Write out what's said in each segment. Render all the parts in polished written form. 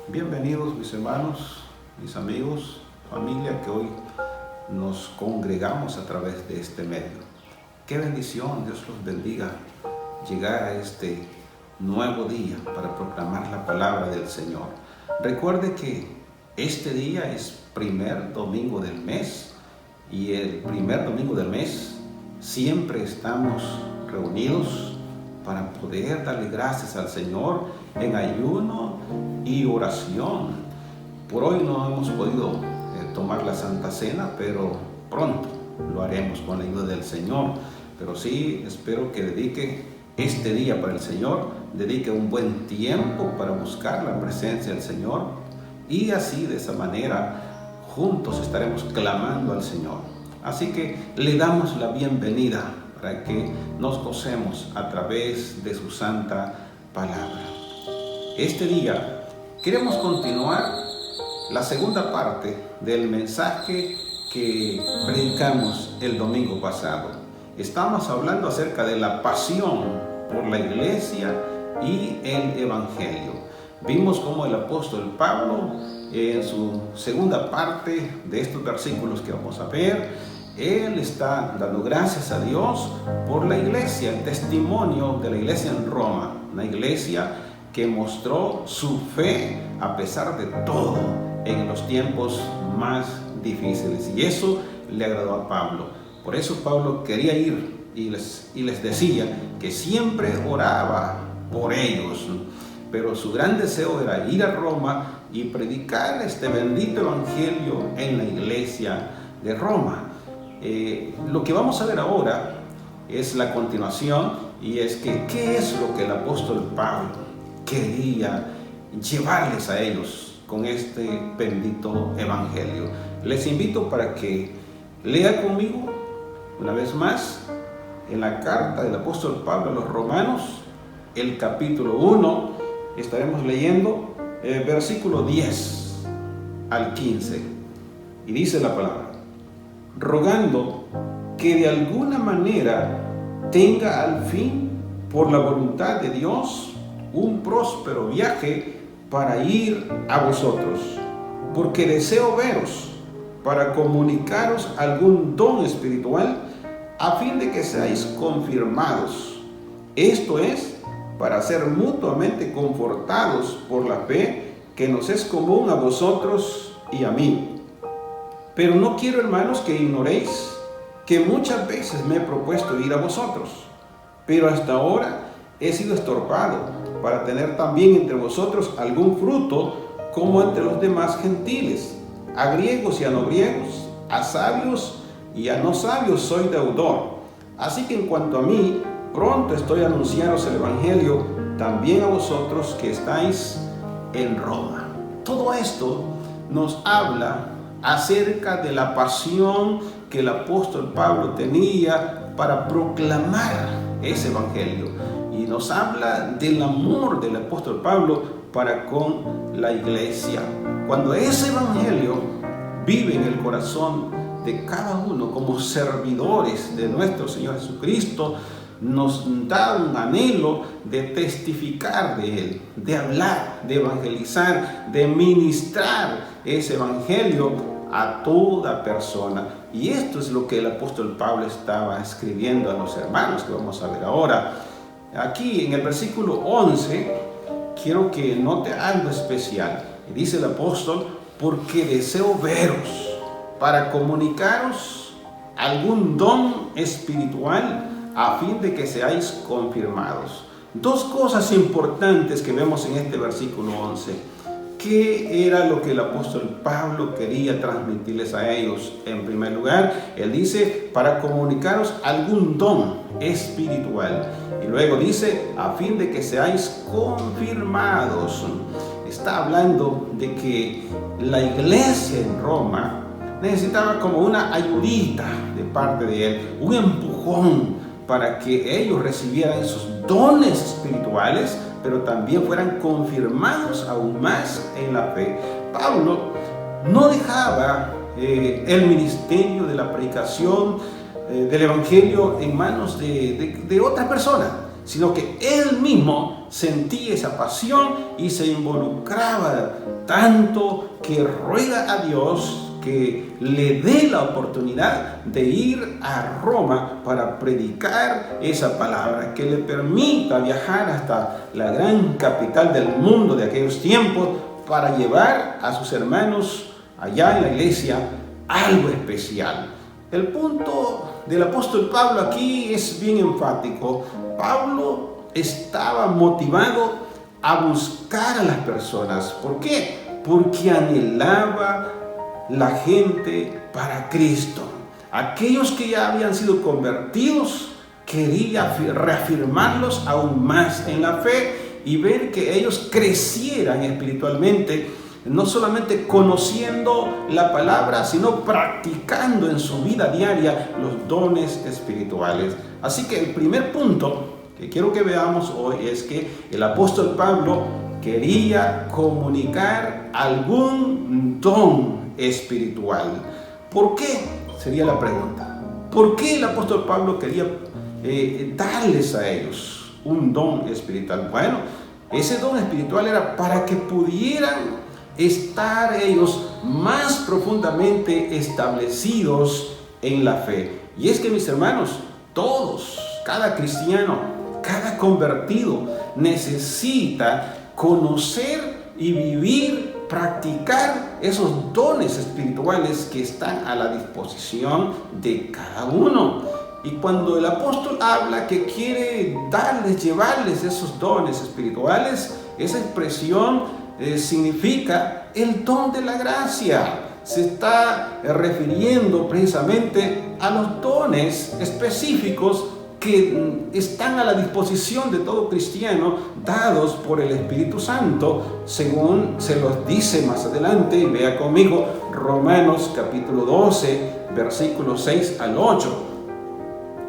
Bienvenidos mis hermanos, mis amigos, familia que hoy nos congregamos a través de este medio. Qué bendición, Dios los bendiga, llegar a este nuevo día para proclamar la palabra del Señor. Recuerde que este día es primer domingo del mes y el primer domingo del mes siempre estamos reunidos para poder darle gracias al Señor en ayuno y oración. Por hoy no hemos podido tomar la Santa Cena, pero pronto lo haremos con la ayuda del Señor. Pero sí, espero que dedique este día para el Señor, dedique un buen tiempo para buscar la presencia del Señor y así de esa manera juntos estaremos clamando al Señor. Así que le damos la bienvenida para que nos gocemos a través de su santa palabra. Este día queremos continuar la segunda parte del mensaje que predicamos el domingo pasado. Estamos hablando acerca de la pasión por la iglesia y el evangelio. Vimos cómo el apóstol Pablo, en su segunda parte de estos versículos que vamos a ver, él está dando gracias a Dios por la iglesia, el testimonio de la iglesia en Roma, una iglesia que mostró su fe a pesar de todo en los tiempos más difíciles, y eso le agradó a Pablo. Por eso Pablo quería ir y les decía que siempre oraba por ellos, pero su gran deseo era ir a Roma y predicar este bendito evangelio en la iglesia de Roma. Lo que vamos a ver ahora es la continuación, y es que ¿qué es lo que el apóstol Pablo quería llevarles a ellos con este bendito evangelio? Les invito para que lea conmigo una vez más en la carta del apóstol Pablo a los Romanos, el capítulo 1, estaremos leyendo versículo 10 al 15, y dice la palabra: rogando que de alguna manera tenga al fin, por la voluntad de Dios, un próspero viaje para ir a vosotros, porque deseo veros para comunicaros algún don espiritual, a fin de que seáis confirmados. Esto es, para ser mutuamente confortados por la fe que nos es común a vosotros y a mí. Pero no quiero, hermanos, que ignoréis que muchas veces me he propuesto ir a vosotros, pero hasta ahora he sido estorbado para tener también entre vosotros algún fruto, como entre los demás gentiles. A griegos y a no griegos, a sabios y a no sabios soy deudor. Así que en cuanto a mí, pronto estoy a anunciaros el evangelio también a vosotros que estáis en Roma. Todo esto nos habla acerca de la pasión que el apóstol Pablo tenía para proclamar ese evangelio, y nos habla del amor del apóstol Pablo para con la iglesia. Cuando ese evangelio vive en el corazón de cada uno como servidores de nuestro Señor Jesucristo, nos da un anhelo de testificar de Él, de hablar, de evangelizar, de ministrar ese evangelio a toda persona. Y esto es lo que el apóstol Pablo estaba escribiendo a los hermanos que vamos a ver ahora. Aquí en el versículo 11 quiero que note algo especial. Y dice el apóstol: porque deseo veros para comunicaros algún don espiritual, a fin de que seáis confirmados. Dos cosas importantes que vemos en este versículo 11. ¿Qué era lo que el apóstol Pablo quería transmitirles a ellos? En primer lugar, él dice: para comunicaros algún don espiritual. Y luego dice: a fin de que seáis confirmados. Está hablando de que la iglesia en Roma necesitaba como una ayudita de parte de él, un empujón para que ellos recibieran esos dones espirituales, pero también fueran confirmados aún más en la fe. Pablo no dejaba el ministerio de la predicación del evangelio en manos de otra persona, sino que él mismo sentía esa pasión y se involucraba tanto que ruega a Dios que le dé la oportunidad de ir a Roma para predicar esa palabra, que le permita viajar hasta la gran capital del mundo de aquellos tiempos para llevar a sus hermanos allá en la iglesia algo especial. El punto del apóstol Pablo aquí es bien enfático. Pablo estaba motivado a buscar a las personas. ¿Por qué? Porque anhelaba la gente para Cristo. Aquellos que ya habían sido convertidos, quería reafirmarlos aún más en la fe y ver que ellos crecieran espiritualmente, no solamente conociendo la palabra, sino practicando en su vida diaria los dones espirituales. Así que el primer punto que quiero que veamos hoy es que el apóstol Pablo quería comunicar algún don espiritual. ¿Por qué? Sería la pregunta. ¿Por qué el apóstol Pablo quería darles a ellos un don espiritual? Bueno, ese don espiritual era para que pudieran estar ellos más profundamente establecidos en la fe. Y es que, mis hermanos, todos, cada cristiano, cada convertido necesita conocer y vivir, practicar esos dones espirituales que están a la disposición de cada uno. Y cuando el apóstol habla que quiere darles, llevarles esos dones espirituales, esa expresión significa el don de la gracia. Se está refiriendo precisamente a los dones específicos que están a la disposición de todo cristiano, dados por el Espíritu Santo, según se los dice más adelante. Y vea conmigo Romanos capítulo 12, versículos 6 al 8.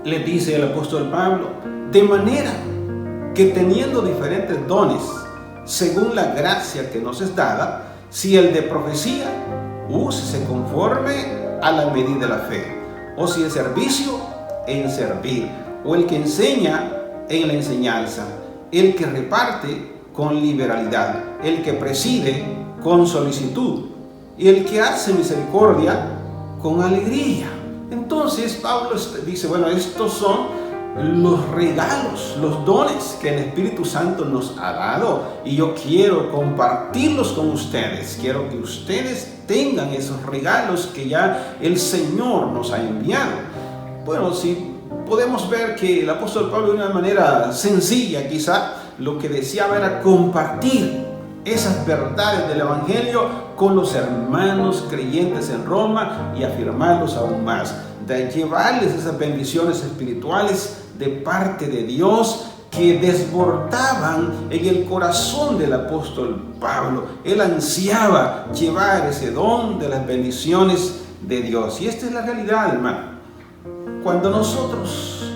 Le dice el apóstol Pablo: de manera que teniendo diferentes dones, según la gracia que nos es dada, si el de profecía, úsese conforme a la medida de la fe, o si el servicio, en servir, o el que enseña, en la enseñanza, el que reparte, con liberalidad, el que preside, con solicitud, y el que hace misericordia, con alegría. Entonces Pablo dice, bueno, estos son los regalos, los dones que el Espíritu Santo nos ha dado, y yo quiero compartirlos con ustedes. Quiero que ustedes tengan esos regalos que ya el Señor nos ha enviado. Bueno, si podemos ver que el apóstol Pablo, de una manera sencilla quizá, lo que deseaba era compartir esas verdades del Evangelio con los hermanos creyentes en Roma y afirmarlos aún más, de llevarles esas bendiciones espirituales de parte de Dios que desbordaban en el corazón del apóstol Pablo. Él ansiaba llevar ese don de las bendiciones de Dios. Y esta es la realidad, hermano. Cuando nosotros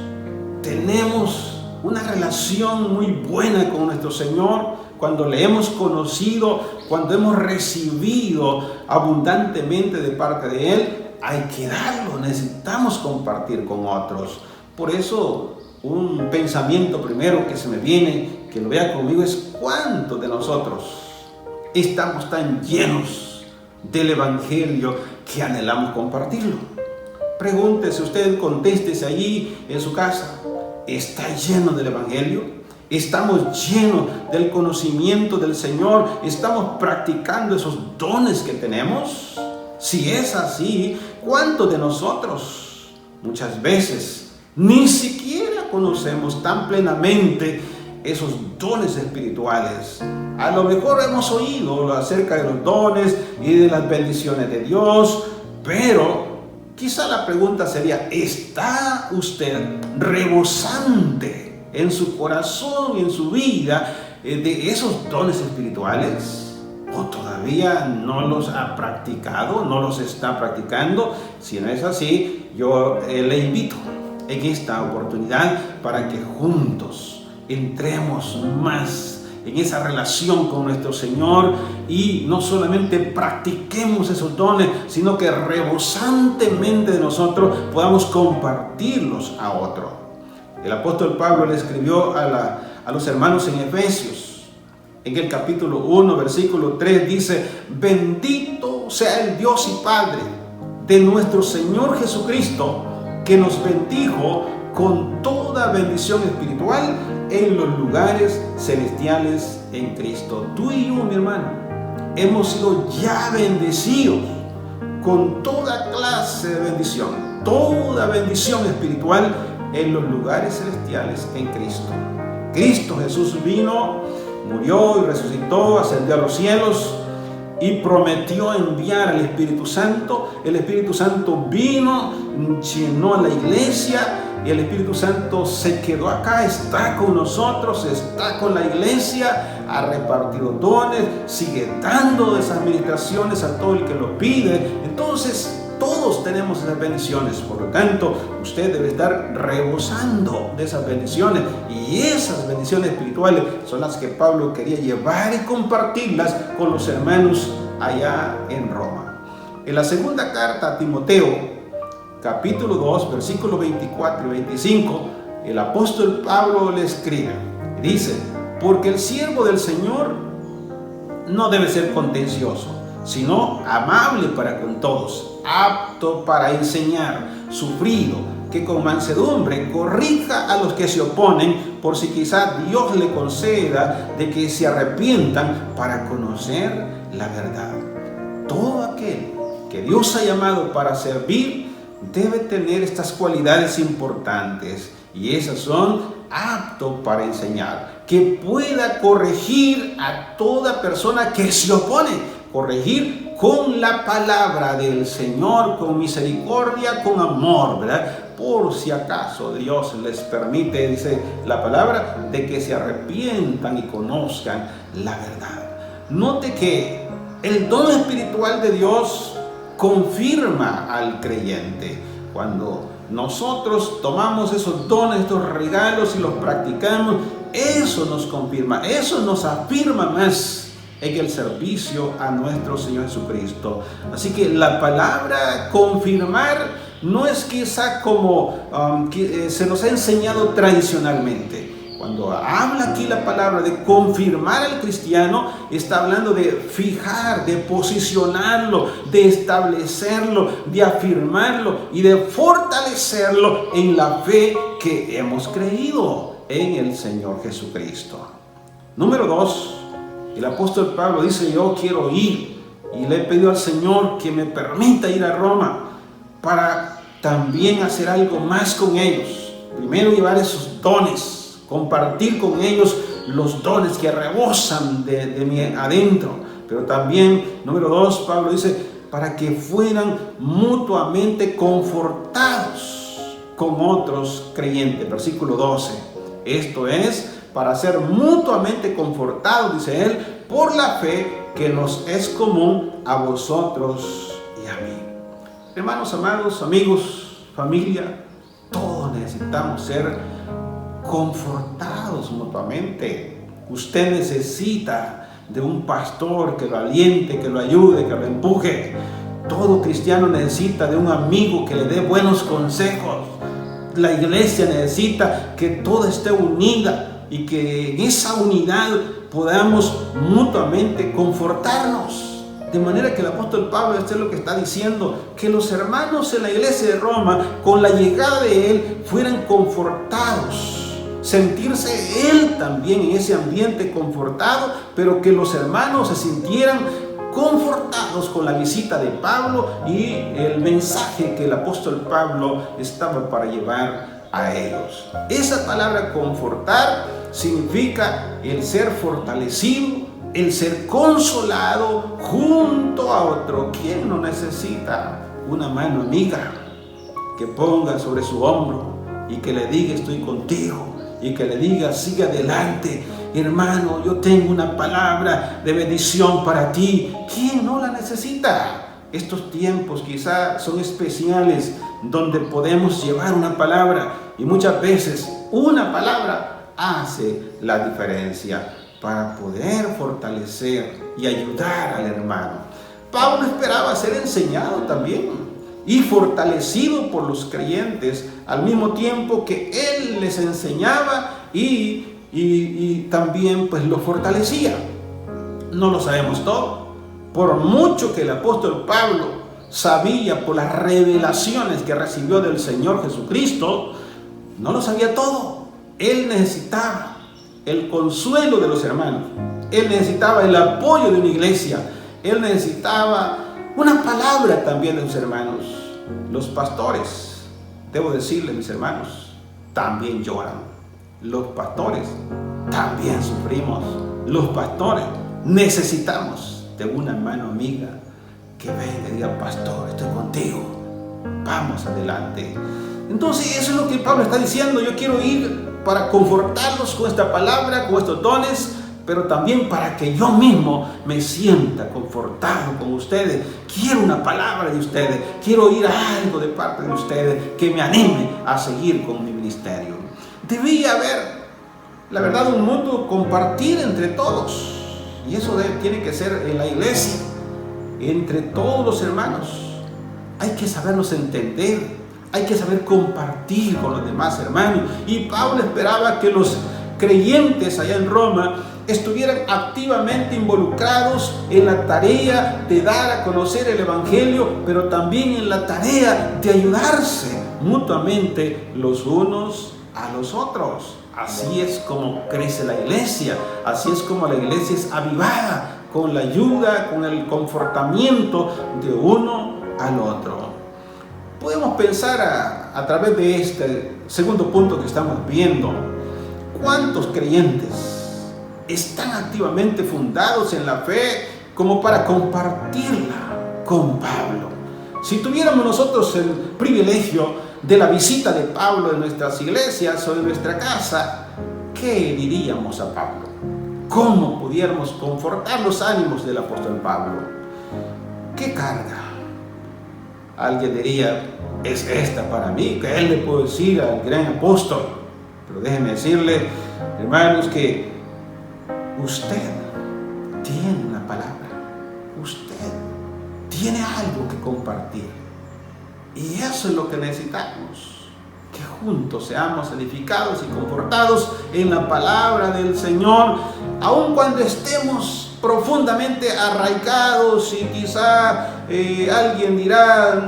tenemos una relación muy buena con nuestro Señor, cuando le hemos conocido, cuando hemos recibido abundantemente de parte de Él, hay que darlo, necesitamos compartir con otros. Por eso, un pensamiento primero que se me viene, que lo vea conmigo, es cuántos de nosotros estamos tan llenos del Evangelio que anhelamos compartirlo. Pregúntese usted, contéstese allí en su casa: ¿está lleno del Evangelio? ¿Estamos llenos del conocimiento del Señor? ¿Estamos practicando esos dones que tenemos? Si es así, ¿cuántos de nosotros muchas veces ni siquiera conocemos tan plenamente esos dones espirituales? A lo mejor hemos oído acerca de los dones y de las bendiciones de Dios, pero quizá la pregunta sería: ¿está usted rebosante en su corazón y en su vida de esos dones espirituales? ¿O todavía no los ha practicado, no los está practicando? Si no es así, yo le invito en esta oportunidad para que juntos entremos más en esa relación con nuestro Señor y no solamente practiquemos esos dones, sino que rebosantemente de nosotros podamos compartirlos a otros. El apóstol Pablo le escribió a los hermanos en Efesios, en el capítulo 1, versículo 3, dice: bendito sea el Dios y Padre de nuestro Señor Jesucristo, que nos bendijo con toda bendición espiritual en los lugares celestiales en Cristo. Tú y yo, mi hermano, hemos sido ya bendecidos con toda clase de bendición, toda bendición espiritual en los lugares celestiales en Cristo. Cristo Jesús vino, murió y resucitó, ascendió a los cielos y prometió enviar al Espíritu Santo. El Espíritu Santo vino, llenó a la iglesia, y el Espíritu Santo se quedó acá, está con nosotros, está con la iglesia, ha repartido dones, sigue dando esas administraciones a todo el que lo pide. Entonces, todos tenemos esas bendiciones. Por lo tanto, usted debe estar rebosando de esas bendiciones, y esas bendiciones espirituales son las que Pablo quería llevar y compartirlas con los hermanos allá en Roma. En la segunda carta a Timoteo, capítulo 2, versículos 24 y 25, el apóstol Pablo le escribe, dice: porque el siervo del Señor no debe ser contencioso, sino amable para con todos, apto para enseñar, sufrido, que con mansedumbre corrija a los que se oponen, por si quizá Dios le conceda de que se arrepientan para conocer la verdad. Todo aquel que Dios ha llamado para servir debe tener estas cualidades importantes, y esas son: apto para enseñar, que pueda corregir a toda persona que se opone, corregir con la palabra del Señor, con misericordia, con amor, ¿verdad? Por si acaso Dios les permite, dice la palabra, de que se arrepientan y conozcan la verdad. Note que el don espiritual de Dios confirma al creyente. Cuando nosotros tomamos esos dones, estos regalos y los practicamos, eso nos confirma, eso nos afirma más en el servicio a nuestro Señor Jesucristo. Así que la palabra confirmar no es quizá como se nos ha enseñado tradicionalmente. Cuando habla aquí la palabra de confirmar al cristiano, está hablando de fijar, de posicionarlo, de establecerlo, de afirmarlo y de fortalecerlo en la fe que hemos creído en el Señor Jesucristo. Número 2, el apóstol Pablo dice: yo quiero ir, y le he pedido al Señor que me permita ir a Roma para también hacer algo más con ellos. Primero, llevar esos dones, compartir con ellos los dones que rebosan de mi adentro. Pero también, número 2, Pablo dice, para que fueran mutuamente confortados con otros creyentes. Versículo 12. Esto es, para ser mutuamente confortados, dice él, por la fe que nos es común a vosotros y a mí. Hermanos amados, amigos, familia, todos necesitamos ser confortados mutuamente. Usted necesita de un pastor que lo aliente, que lo ayude, que lo empuje. Todo cristiano necesita de un amigo que le dé buenos consejos. La iglesia necesita que toda esté unida y que en esa unidad podamos mutuamente confortarnos. De manera que el apóstol Pablo, esto es lo que está diciendo, que los hermanos en la iglesia de Roma, con la llegada de él, fueran confortados. Sentirse él también en ese ambiente confortado, pero que los hermanos se sintieran confortados con la visita de Pablo y el mensaje que el apóstol Pablo estaba para llevar a ellos. Esa palabra confortar significa el ser fortalecido, el ser consolado junto a otro. ¿Quién no necesita una mano amiga que ponga sobre su hombro y que le diga: estoy contigo? Y que le diga: sigue adelante, hermano, yo tengo una palabra de bendición para ti. ¿Quién no la necesita? Estos tiempos quizá son especiales, donde podemos llevar una palabra, y muchas veces una palabra hace la diferencia para poder fortalecer y ayudar al hermano. Pablo esperaba ser enseñado también y fortalecido por los creyentes al mismo tiempo que Él les enseñaba y también pues los fortalecía. No lo sabemos todo. Por mucho que el apóstol Pablo sabía por las revelaciones que recibió del Señor Jesucristo, no lo sabía todo. Él necesitaba el consuelo de los hermanos. Él necesitaba el apoyo de una iglesia. Él necesitaba una palabra también de sus hermanos. Los pastores, debo decirles, mis hermanos, también lloran. Los pastores también sufrimos. Los pastores necesitamos de una mano amiga que venga y diga: pastor, estoy contigo, vamos adelante. Entonces eso es lo que Pablo está diciendo. Yo quiero ir para confortarlos con esta palabra, con estos dones, pero también para que yo mismo me sienta confortado con ustedes. Quiero una palabra de ustedes, quiero oír algo de parte de ustedes que me anime a seguir con mi ministerio. Debía haber, la verdad, un mutuo compartir entre todos, y eso tiene que ser en la iglesia, entre todos los hermanos. Hay que sabernos entender, hay que saber compartir con los demás hermanos. Y Pablo esperaba que los creyentes allá en Roma estuvieran activamente involucrados en la tarea de dar a conocer el Evangelio, pero también en la tarea de ayudarse mutuamente los unos a los otros. Así es como crece la iglesia, así es como la iglesia es avivada, con la ayuda, con el confortamiento de uno al otro. Podemos pensar a través de este segundo punto que estamos viendo: ¿cuántos creyentes están activamente fundados en la fe como para compartirla con Pablo? Si tuviéramos nosotros el privilegio de la visita de Pablo en nuestras iglesias o en nuestra casa, ¿qué diríamos a Pablo? ¿Cómo pudiéramos confortar los ánimos del apóstol Pablo? ¿Qué carga? Alguien diría: es esta para mí, que él le puedo decir al gran apóstol. Pero déjenme decirle, hermanos, que usted tiene una palabra, usted tiene algo que compartir. Y eso es lo que necesitamos, que juntos seamos edificados y confortados en la palabra del Señor, aun cuando estemos profundamente arraigados y quizá alguien dirá: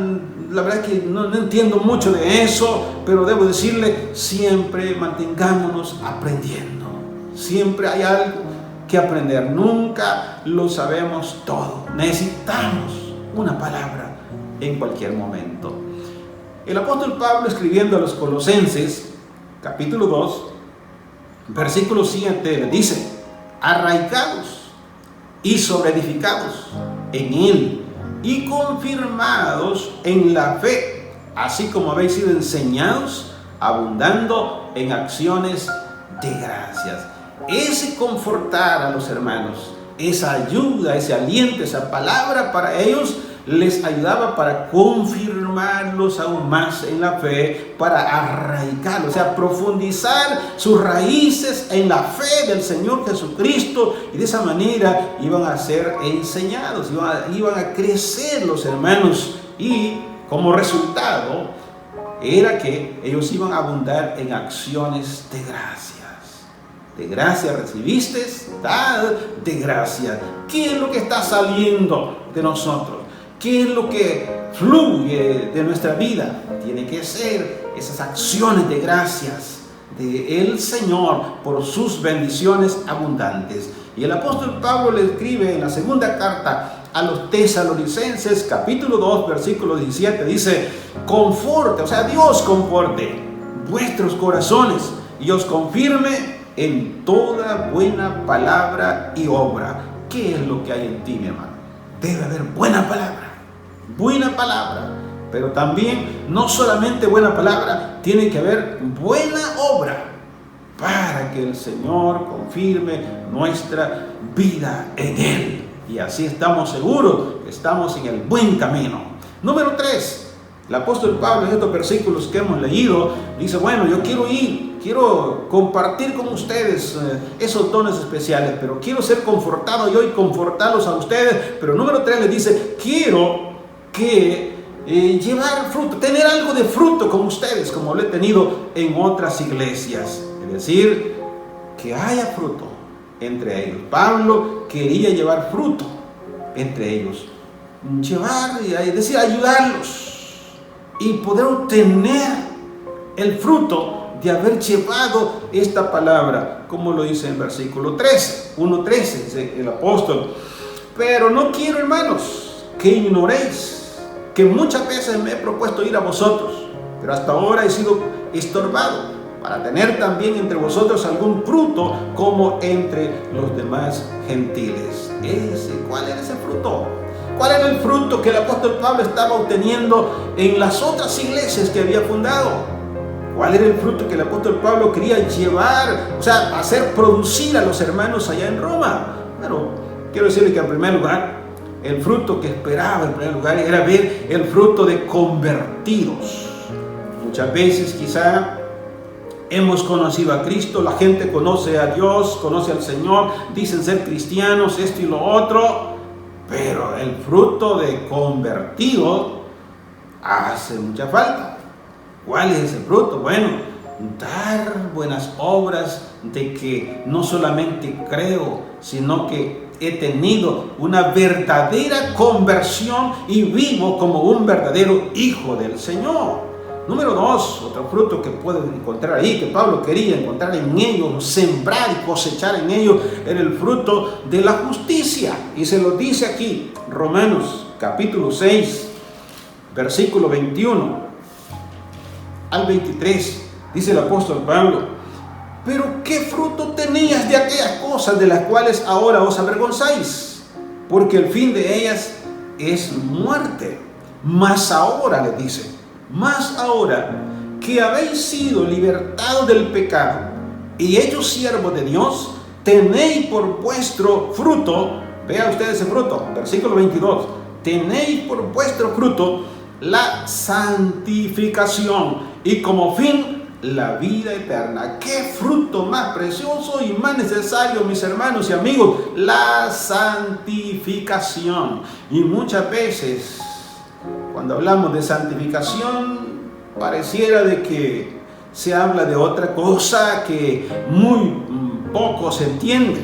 la verdad es que no entiendo mucho de eso, pero debo decirle, siempre mantengámonos aprendiendo. Siempre hay algo que aprender, nunca lo sabemos todo. Necesitamos una palabra en cualquier momento. El apóstol Pablo, escribiendo a los Colosenses, capítulo 2, versículo 7, le dice: arraigados y sobreedificados en él y confirmados en la fe, así como habéis sido enseñados, abundando en acciones de gracias. Ese confortar a los hermanos, esa ayuda, ese aliento, esa palabra para ellos les ayudaba para confirmarlos aún más en la fe, para arraigarlos, o sea, profundizar sus raíces en la fe del Señor Jesucristo, y de esa manera iban a ser enseñados, iban a crecer los hermanos, y como resultado era que ellos iban a abundar en acciones de gracias. De gracia recibiste, dad de gracia. ¿Qué es lo que está saliendo de nosotros? ¿Qué es lo que fluye de nuestra vida? Tiene que ser esas acciones de gracias del Señor por sus bendiciones abundantes. Y el apóstol Pablo le escribe en la segunda carta a los Tesalonicenses, capítulo 2, versículo 17, dice: conforte, o sea, Dios conforte vuestros corazones y os confirme en toda buena palabra y obra. ¿Qué es lo que hay en ti, mi hermano? Debe haber buena palabra, pero también no solamente buena palabra, tiene que haber buena obra para que el Señor confirme nuestra vida en Él. Y así estamos seguros que estamos en el buen camino. Número 3, el apóstol Pablo en estos versículos que hemos leído dice: bueno, yo quiero compartir con ustedes esos dones especiales, pero quiero ser confortado yo y confortarlos a ustedes. Pero número 3 le dice: quiero que llevar fruto, tener algo de fruto como ustedes, como lo he tenido en otras iglesias. Es decir, que haya fruto entre ellos. Pablo quería llevar fruto entre ellos. Llevar, es decir, ayudarlos y poder obtener el fruto de haber llevado esta palabra, como lo dice en versículo 13, 1:13, dice el apóstol. Pero no quiero, hermanos, que ignoréis que muchas veces me he propuesto ir a vosotros, pero hasta ahora he sido estorbado, para tener también entre vosotros algún fruto como entre los demás gentiles. ¿Cuál era ese fruto? ¿Cuál era el fruto que el apóstol Pablo estaba obteniendo en las otras iglesias que había fundado? ¿Cuál era el fruto que el apóstol Pablo quería llevar, hacer producir a los hermanos allá en Roma? Bueno, quiero decirles que en primer lugar, el fruto que esperaba en primer lugar era ver el fruto de convertidos. Muchas veces quizá hemos conocido a Cristo, la gente conoce a Dios, conoce al Señor, dicen ser cristianos, esto y lo otro, pero el fruto de convertido hace mucha falta. ¿Cuál es ese fruto? Bueno, dar buenas obras de que no solamente creo, sino que he tenido una verdadera conversión y vivo como un verdadero hijo del Señor. Número 2, otro fruto que pueden encontrar ahí, que Pablo quería encontrar en ellos, sembrar y cosechar en ellos, era el fruto de la justicia. Y se lo dice aquí, Romanos capítulo 6, versículo 21 al 23, dice el apóstol Pablo: pero ¿qué fruto tenías de aquellas cosas de las cuales ahora os avergonzáis? Porque el fin de ellas es muerte. Mas ahora, le dice, mas ahora que habéis sido libertados del pecado y hechos siervos de Dios, tenéis por vuestro fruto, vea usted ese fruto, versículo 22, tenéis por vuestro fruto la santificación y como fin la vida eterna. Qué fruto más precioso y más necesario, mis hermanos y amigos, la santificación. Y muchas veces cuando hablamos de santificación pareciera de que se habla de otra cosa que muy poco se entiende.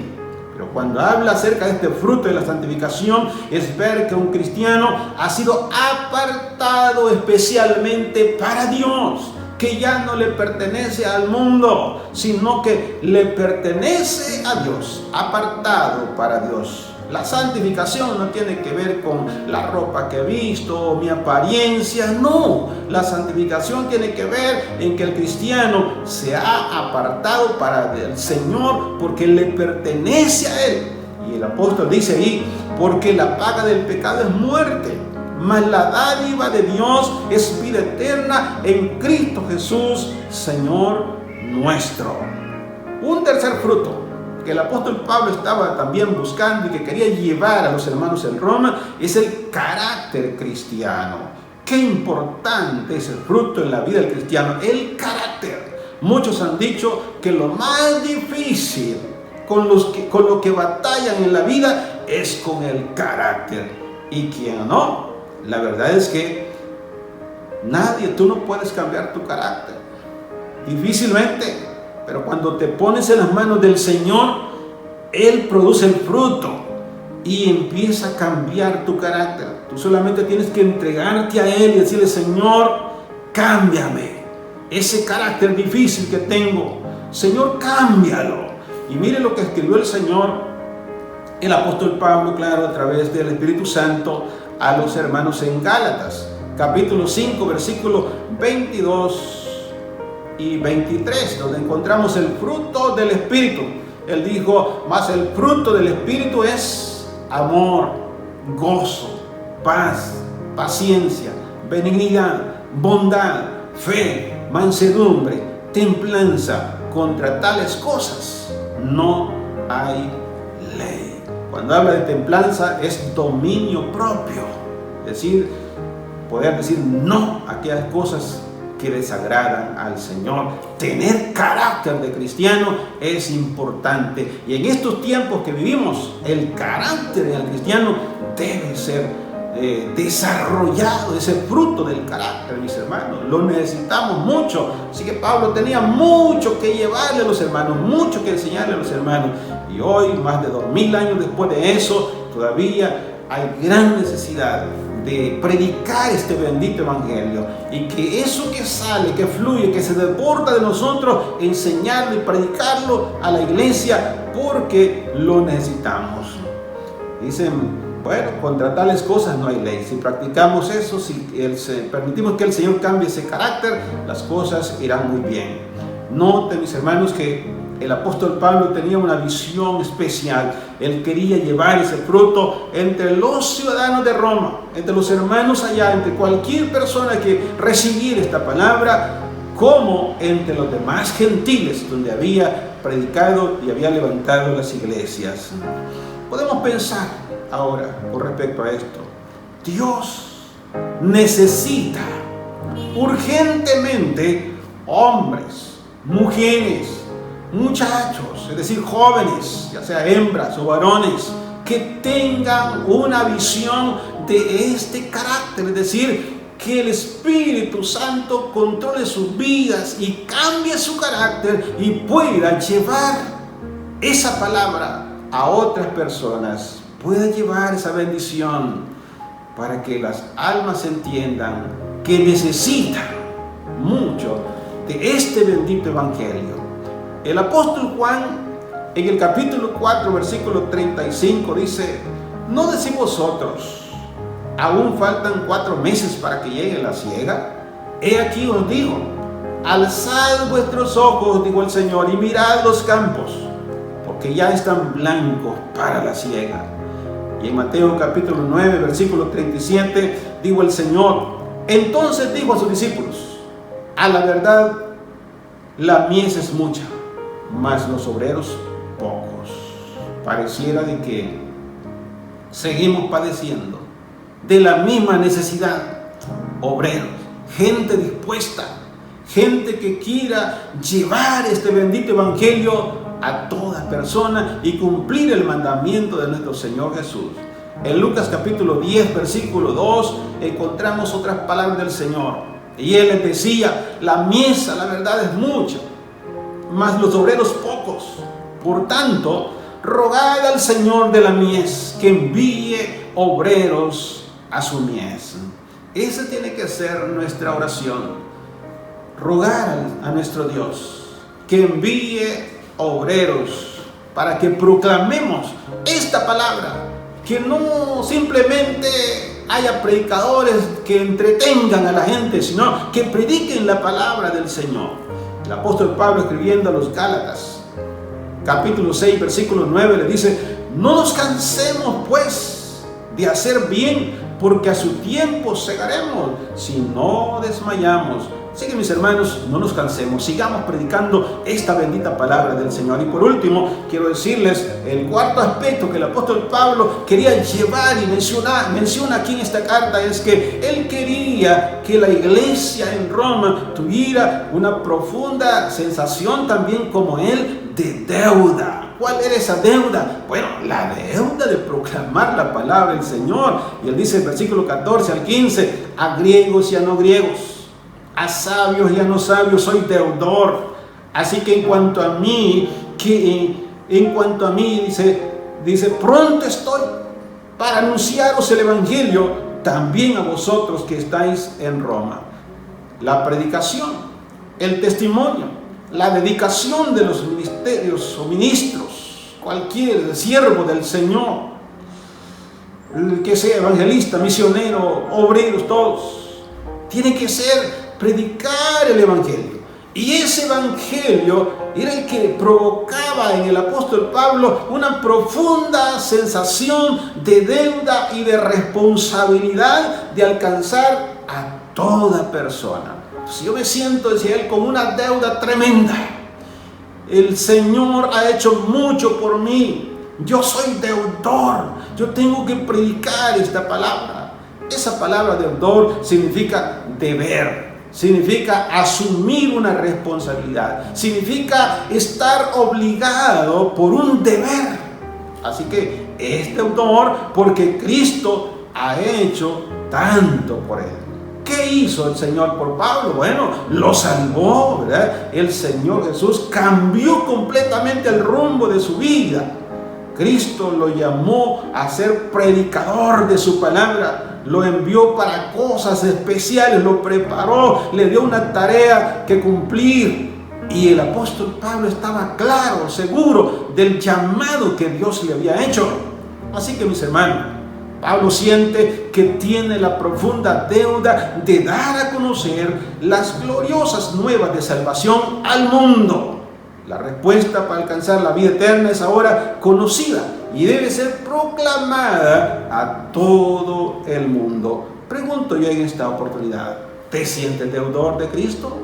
Pero cuando habla acerca de este fruto de la santificación, es ver que un cristiano ha sido apartado especialmente para Dios, que ya no le pertenece al mundo, sino que le pertenece a Dios, apartado para Dios. La santificación no tiene que ver con la ropa que he visto, mi apariencia, no. La santificación tiene que ver en que el cristiano se ha apartado para el Señor porque le pertenece a Él. Y el apóstol dice ahí, porque la paga del pecado es muerte, mas la dádiva de Dios es vida eterna en Cristo Jesús, Señor nuestro. Un tercer fruto que el apóstol Pablo estaba también buscando y que quería llevar a los hermanos en Roma es el carácter cristiano. Qué importante es el fruto en la vida del cristiano, el carácter. Muchos han dicho que lo más difícil con lo que batallan en la vida es con el carácter. Y quien no, la verdad es que tú no puedes cambiar tu carácter. Difícilmente. Pero cuando te pones en las manos del Señor, Él produce el fruto y empieza a cambiar tu carácter. Tú solamente tienes que entregarte a Él y decirle: Señor, cámbiame ese carácter difícil que tengo. Señor, cámbialo. Y mire lo que escribió el apóstol Pablo, claro, a través del Espíritu Santo, a los hermanos en Gálatas, capítulo 5, versículos 22 y 23, donde encontramos el fruto del Espíritu. Él dijo: mas el fruto del Espíritu es amor, gozo, paz, paciencia, benignidad, bondad, fe, mansedumbre, templanza. Contra tales cosas no hay ley. Cuando habla de templanza es dominio propio, es decir, poder decir no a aquellas cosas que desagradan al Señor. Tener carácter de cristiano es importante, y en estos tiempos que vivimos, el carácter del cristiano debe ser desarrollado ese fruto del carácter, mis hermanos. Lo necesitamos mucho. Así que Pablo tenía mucho que llevarle a los hermanos, mucho que enseñarle a los hermanos. Y hoy, más de 2000 años después de eso, todavía hay gran necesidad de predicar este bendito evangelio, y que eso que sale, que fluye, que se desborda de nosotros, enseñarlo y predicarlo a la iglesia, porque lo necesitamos. Dicen, bueno, contra tales cosas no hay ley. Si practicamos eso, si permitimos que el Señor cambie ese carácter, las cosas irán muy bien. Noten, mis hermanos, que el apóstol Pablo tenía una visión especial. Él quería llevar ese fruto entre los ciudadanos de Roma, entre los hermanos allá, entre cualquier persona que recibiera esta palabra, como entre los demás gentiles donde había predicado y había levantado las iglesias. Podemos pensar ahora con respecto a esto. Dios necesita urgentemente hombres, mujeres, muchachos, es decir, jóvenes, ya sea hembras o varones, que tengan una visión de este carácter, es decir, que el Espíritu Santo controle sus vidas y cambie su carácter y pueda llevar esa palabra a otras personas, pueda llevar esa bendición para que las almas entiendan que necesitan mucho de este bendito evangelio. El apóstol Juan, en el capítulo 4, versículo 35, dice: ¿no decís vosotros, aún faltan 4 meses para que llegue la siega? He aquí os digo, alzad vuestros ojos, dijo el Señor, y mirad los campos, porque ya están blancos para la siega. Y en Mateo capítulo 9, versículo 37, dijo el Señor: entonces dijo a sus discípulos, a la verdad, la mies es mucha, mas los obreros pocos. Pareciera de que seguimos padeciendo de la misma necesidad. Obreros, gente dispuesta, gente que quiera llevar este bendito evangelio a toda persona y cumplir el mandamiento de nuestro Señor Jesús. En Lucas capítulo 10, versículo 2, encontramos otras palabras del Señor. Y Él les decía: la mies, la verdad, es mucha, mas los obreros pocos. Por tanto, rogad al Señor de la mies que envíe obreros a su mies. Esa tiene que ser nuestra oración. Rogar a nuestro Dios que envíe obreros para que proclamemos esta palabra, que no simplemente haya predicadores que entretengan a la gente, sino que prediquen la palabra del Señor. El apóstol Pablo, escribiendo a los Gálatas, capítulo 6, versículo 9, le dice: no nos cansemos pues de hacer bien, porque a su tiempo segaremos, si no desmayamos. Así que, mis hermanos, no nos cansemos, sigamos predicando esta bendita palabra del Señor. Y por último, quiero decirles el cuarto aspecto que el apóstol Pablo quería llevar y menciona aquí en esta carta, es que él quería que la iglesia en Roma tuviera una profunda sensación también como él de deuda. ¿Cuál era esa deuda? Bueno, la deuda de proclamar la palabra del Señor. Y él dice en el versículo 14 al 15, a griegos y a no griegos, a sabios y a no sabios soy deudor. Así que en cuanto a mí, dice, pronto estoy para anunciaros el evangelio también a vosotros que estáis en Roma. La predicación, el testimonio, la dedicación de los ministerios o ministros, cualquier siervo del Señor, que sea evangelista, misionero, obreros, todos, tiene que ser predicar el evangelio. Y ese evangelio era el que provocaba en el apóstol Pablo una profunda sensación de deuda y de responsabilidad de alcanzar a toda persona. Si yo me siento, decía él, con una deuda tremenda. El Señor ha hecho mucho por mí. Yo soy deudor. Yo tengo que predicar esta palabra. Esa palabra deudor significa deber. Significa asumir una responsabilidad. Significa estar obligado por un deber. Así que es deudor porque Cristo ha hecho tanto por él. ¿Qué hizo el Señor por Pablo? Bueno, lo salvó, ¿verdad? El Señor Jesús cambió completamente el rumbo de su vida. Cristo lo llamó a ser predicador de su palabra, lo envió para cosas especiales, lo preparó, le dio una tarea que cumplir. Y el apóstol Pablo estaba claro, seguro del llamado que Dios le había hecho. Así que, mis hermanos, Pablo siente que tiene la profunda deuda de dar a conocer las gloriosas nuevas de salvación al mundo. La respuesta para alcanzar la vida eterna es ahora conocida y debe ser proclamada a todo el mundo. Pregunto yo en esta oportunidad, ¿te sientes deudor de Cristo?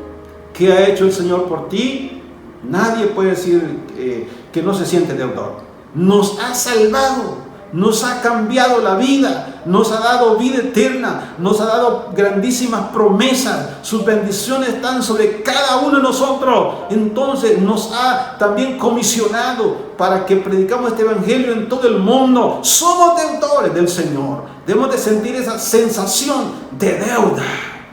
¿Qué ha hecho el Señor por ti? Nadie puede decir que no se siente deudor. Nos ha salvado, nos ha cambiado la vida, nos ha dado vida eterna, nos ha dado grandísimas promesas. Sus bendiciones están sobre cada uno de nosotros. Entonces nos ha también comisionado para que predicamos este evangelio en todo el mundo. Somos deudores del Señor. Debemos de sentir esa sensación de deuda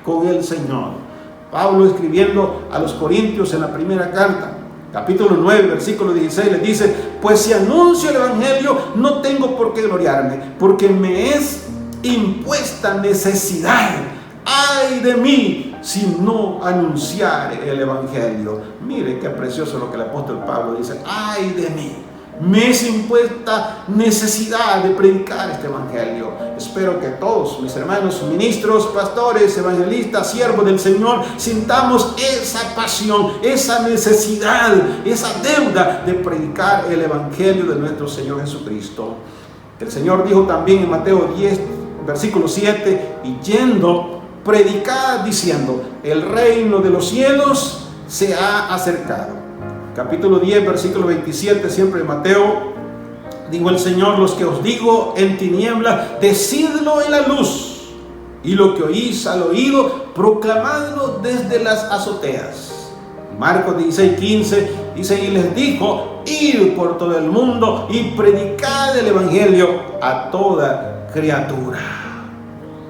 con el Señor. Pablo, escribiendo a los Corintios en la primera carta, capítulo 9, versículo 16, les dice: pues si anuncio el evangelio, no tengo por qué gloriarme, porque me es impuesta necesidad. ¡Ay de mí si no anunciare el evangelio! Mire qué precioso lo que el apóstol Pablo dice: ¡ay de mí! Me es impuesta necesidad de predicar este evangelio. Espero que todos mis hermanos ministros, pastores, evangelistas, siervos del Señor, sintamos esa pasión, esa necesidad, esa deuda de predicar el evangelio de nuestro Señor Jesucristo. El Señor dijo también en Mateo 10, versículo 7, y yendo, predicad diciendo: el reino de los cielos se ha acercado. Capítulo 10, versículo 27, siempre en Mateo, dijo el Señor: los que os digo en tinieblas, decidlo en la luz, y lo que oís al oído, proclamadlo desde las azoteas. Marcos 16, 15 dice: y les dijo: id por todo el mundo y predicad el evangelio a toda criatura.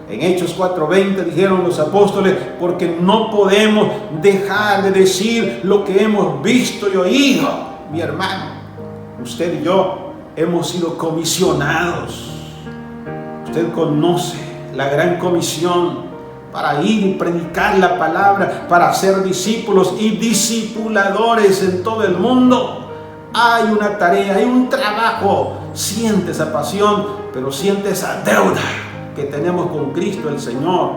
En Hechos 4:20 dijeron los apóstoles: porque no podemos dejar de decir lo que hemos visto y oído. Mi hermano, usted y yo hemos sido comisionados. Usted conoce la gran comisión para ir y predicar la palabra, para ser discípulos y discipuladores en todo el mundo. Hay una tarea, hay un trabajo. Siente esa pasión, pero siente esa deuda que tenemos con Cristo el Señor.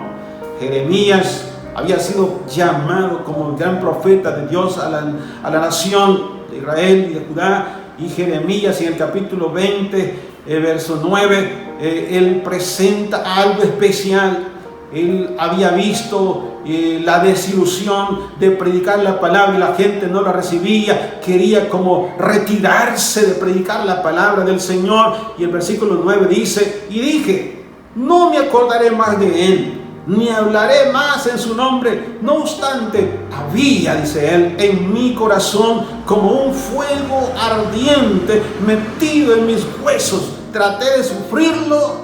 Jeremías había sido llamado como el gran profeta de Dios a la nación de Israel y de Judá. Y Jeremías, en el capítulo 20, verso 9, él presenta algo especial. Él había visto la desilusión de predicar la palabra y la gente no la recibía. Quería como retirarse de predicar la palabra del Señor. Y el versículo 9 dice: y dije: no me acordaré más de él, ni hablaré más en su nombre. No obstante, había, dice él, en mi corazón como un fuego ardiente metido en mis huesos. Traté de sufrirlo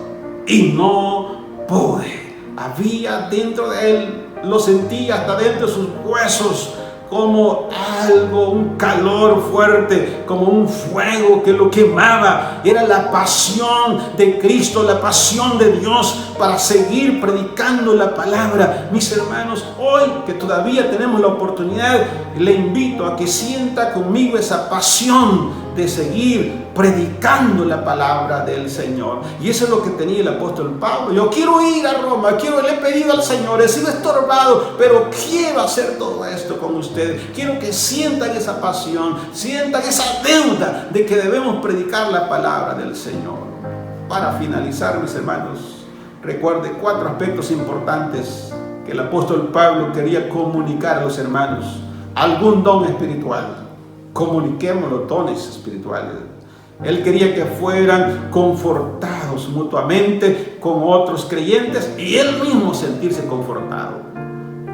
y no pude. Había dentro de él, lo sentía hasta dentro de sus huesos, como algo, un calor fuerte, como un fuego que lo quemaba. Era la pasión de Cristo, la pasión de Dios para seguir predicando la palabra. Mis hermanos, hoy que todavía tenemos la oportunidad, le invito a que sienta conmigo esa pasión de seguir predicando la palabra del Señor. Y eso es lo que tenía el apóstol Pablo. Yo quiero ir a Roma, le he pedido al Señor, he sido estorbado, pero quiero hacer todo esto con ustedes. Quiero que sientan esa pasión, sientan esa deuda de que debemos predicar la palabra del Señor. Para finalizar, mis hermanos, recuerde 4 aspectos importantes que el apóstol Pablo quería comunicar a los hermanos. Algún don espiritual. Comuniquemos los dones espirituales. Él quería que fueran confortados mutuamente con otros creyentes y él mismo sentirse confortado.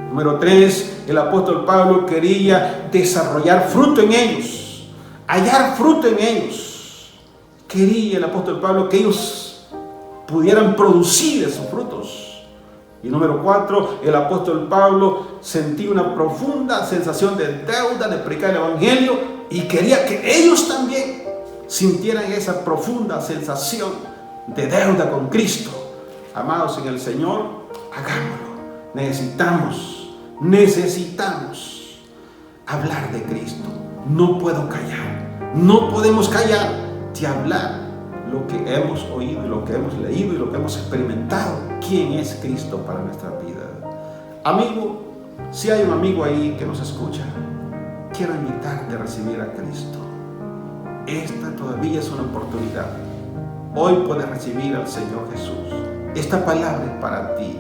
Número 3, el apóstol Pablo quería desarrollar fruto en ellos, hallar fruto en ellos. Quería el apóstol Pablo que ellos pudieran producir esos frutos. Y número 4, el apóstol Pablo sentía una profunda sensación de deuda de predicar el evangelio y quería que ellos también sintieran esa profunda sensación de deuda con Cristo. Amados en el Señor, hagámoslo. Necesitamos hablar de Cristo. No puedo callar, no podemos callar de hablar lo que hemos oído y lo que hemos leído y lo que hemos experimentado. ¿Quién es Cristo para nuestra vida? Amigo, si hay un amigo ahí que nos escucha, quiero invitarte a recibir a Cristo. Esta todavía es una oportunidad. Hoy puedes recibir al Señor Jesús. Esta palabra es para ti.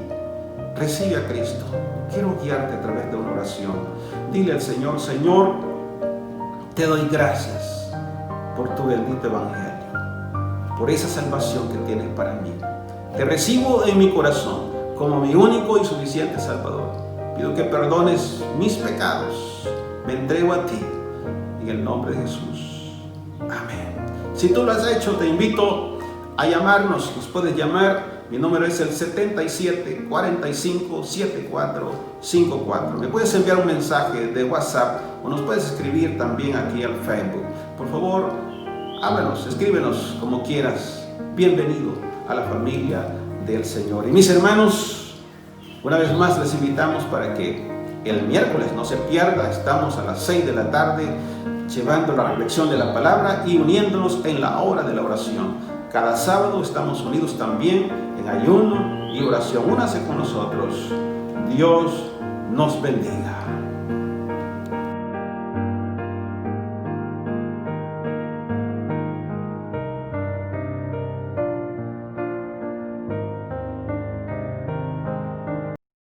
Recibe a Cristo. Quiero guiarte a través de una oración. Dile al Señor: Señor, te doy gracias por tu bendito evangelio, por esa salvación que tienes para mí. Te recibo en mi corazón como mi único y suficiente Salvador. Pido que perdones mis pecados. Me entrego a ti en el nombre de Jesús. Amén. Si tú lo has hecho, te invito a llamarnos. Nos puedes llamar. Mi número es el 77 45 74 54. Me puedes enviar un mensaje de WhatsApp o nos puedes escribir también aquí al Facebook. Por favor, háblanos, escríbenos como quieras. Bienvenido a la familia del Señor. Y mis hermanos, una vez más les invitamos para que el miércoles no se pierda. Estamos a las 6 de la tarde llevando la reflexión de la palabra y uniéndonos en la hora de la oración. Cada sábado estamos unidos también en ayuno y oración. Únase con nosotros. Dios nos bendiga.